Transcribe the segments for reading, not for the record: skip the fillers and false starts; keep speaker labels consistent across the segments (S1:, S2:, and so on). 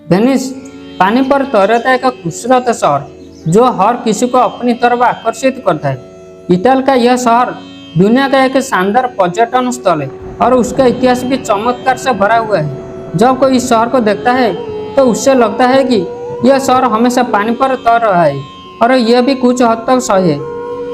S1: Venice पानी पर तैरता एक खूबसूरत शहर जो हर किसी को अपनी तरफ आकर्षित करता है। इटली का यह शहर दुनिया का एक शानदार पर्यटन स्थल है और उसका इतिहास भी चमत्कार से भरा हुआ है। जब कोई इस शहर को देखता है तो उससे लगता है कि यह शहर हमेशा पानी पर तैर रहा है और यह भी कुछ हद तक सही है।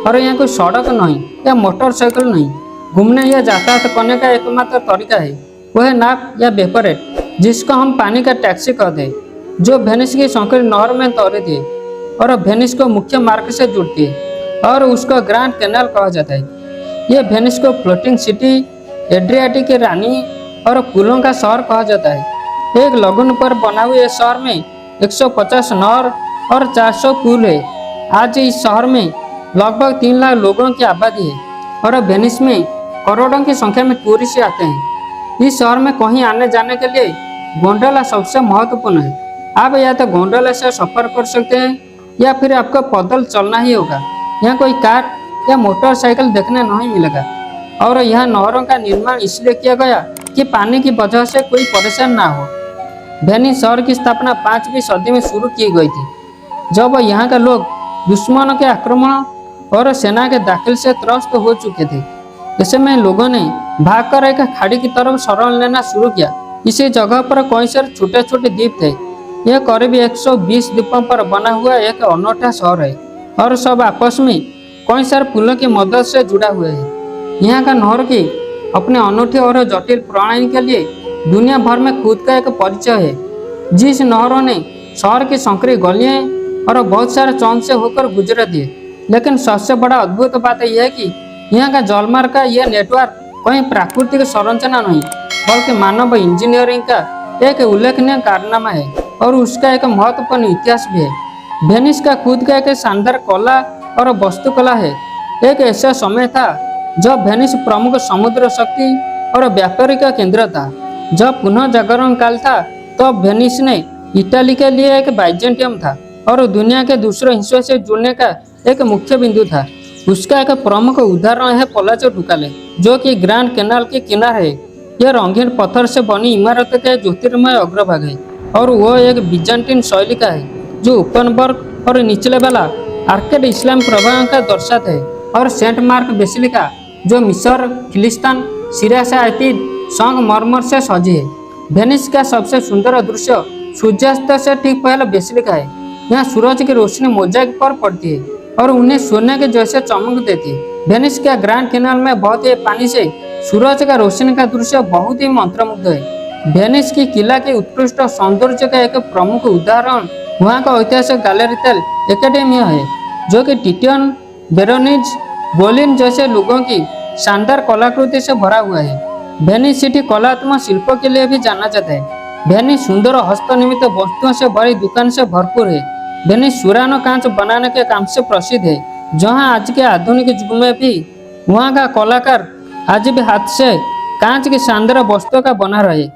S1: और यहाँ कोई सड़क नहीं या मोटरसाइकिल नहीं, घूमने या यातायात करने का एकमात्र तरीका है वह है नाव या वेपरेट, जिसको हम पानी का टैक्सी कहते हैं, जो वेनिस की संकीर्ण नहर में तैरती है और वेनिस को मुख्य मार्ग से जुड़ती है और उसको ग्रैंड कैनाल कहा जाता है। यह वेनिस को फ्लोटिंग सिटी, एड्रियाटिक की रानी और पुलों का शहर कहा जाता है। एक लगुन पर बना हुए इस शहर में 150 नहर और 400 पुल है। आज इस शहर में लगभग 3 लाख लोगों की आबादी है और वेनिस में करोड़ों की संख्या में टूरिस्ट आते हैं। इस शहर में कहीं आने जाने के लिए गोंडोला सबसे महत्वपूर्ण है। आप या तो गोंडोला से सफर कर सकते हैं या फिर आपको पैदल चलना ही होगा। यहाँ कोई कार या मोटरसाइकिल देखने नहीं मिलेगा और यहाँ नहरों का निर्माण इसलिए किया गया कि पानी की वजह से कोई परेशान ना हो। वेनिस शहर की स्थापना 5वीं सदी में शुरू की गई थी, जब यहाँ के लोग दुश्मनों के आक्रमण और सेना के दाखिल से त्रस्त हो चुके थे। ऐसे में लोगों ने भागकर एक खाड़ी की तरफ शरण लेना शुरू किया। इसी जगह पर कई सारे छोटे छोटे द्वीप थे। यह करीब 120 द्वीपों पर बना हुआ एक अनोखा शहर है और सब आपस में कई सारे पुलों की मदद से जुड़ा हुआ है। यहाँ का नहर की अपने अनूठी और जटिल प्रणाली के लिए दुनिया भर में खुद का एक परिचय है। जिस नहरों ने शहर की संकरी गलियां और बहुत सारे चौक से होकर गुजर दिए, लेकिन सबसे बड़ा अद्भुत बात यह है कि यहाँ का जलमार्ग का यह नेटवर्क कोई प्राकृतिक संरचना नहीं बल्कि मानव इंजीनियरिंग का एक उल्लेखनीय कारनामा है और उसका एक महत्वपूर्ण इतिहास भी है। वेनिस का खुद का एक शानदार कला और वास्तुकला है। एक ऐसा समय था जब वेनिस प्रमुख समुद्र शक्ति और व्यापारी का केंद्र था। जब पुनः जागरण काल था तब वेनिस ने इटली के लिए एक बाइजेंटियम था और दुनिया के दूसरे हिस्सों से जुड़ने का एक मुख्य बिंदु था। उसका एक प्रमुख उदाहरण है पलाचो डुकाले, जो कि ग्रैंड कैनाल के किनारे है। यह रंगीन पत्थर से बनी इमारत का ज्योतिर्मय अग्रभाग है और वह एक बिजान्टिन शैली का है जो ओपन वर्क और निचले वाला आर्केड इस्लाम प्रभाव का दर्शाता है। और सेंट मार्क बेसिलिका जो मिस्र, फिलिस्तीन, सीरिया से आती संगमरमर से सजी है। वेनिस का सबसे सुंदर दृश्य सूर्यास्त से ठीक पहले बेसिलिका है। यहाँ सूरज की रोशनी मोज़ेक पर पड़ती है और उन्हें सोने के जैसे चमक देती है। वेनिस के ग्रैंड कैनाल में बहते पानी से सूरज का रोशनी का दृश्य बहुत ही मंत्रमुग्ध है। वेनिस की किला के उत्कृष्ट सौंदर्य का एक प्रमुख उदाहरण वहाँ का ऐतिहासिक गैलरी तेल एकेडेमिया है, जो कि टिटियन, बेरोनीज, बोलिन जैसे लोगों की शानदार कलाकृति से भरा हुआ है। वेनिस सिटी कलात्मक शिल्पों के लिए भी जाना जाता है। वेनिस सुंदर हस्तनिर्मित वस्तुओं से भरी दुकान से भरपूर है। वेनिस सुरानो कांच बनाने के काम से प्रसिद्ध है, जहां आज के आधुनिक युग में भी वहां का कलाकार आज भी हाथ से कांच की शानदार वस्तुओं का बना रहे।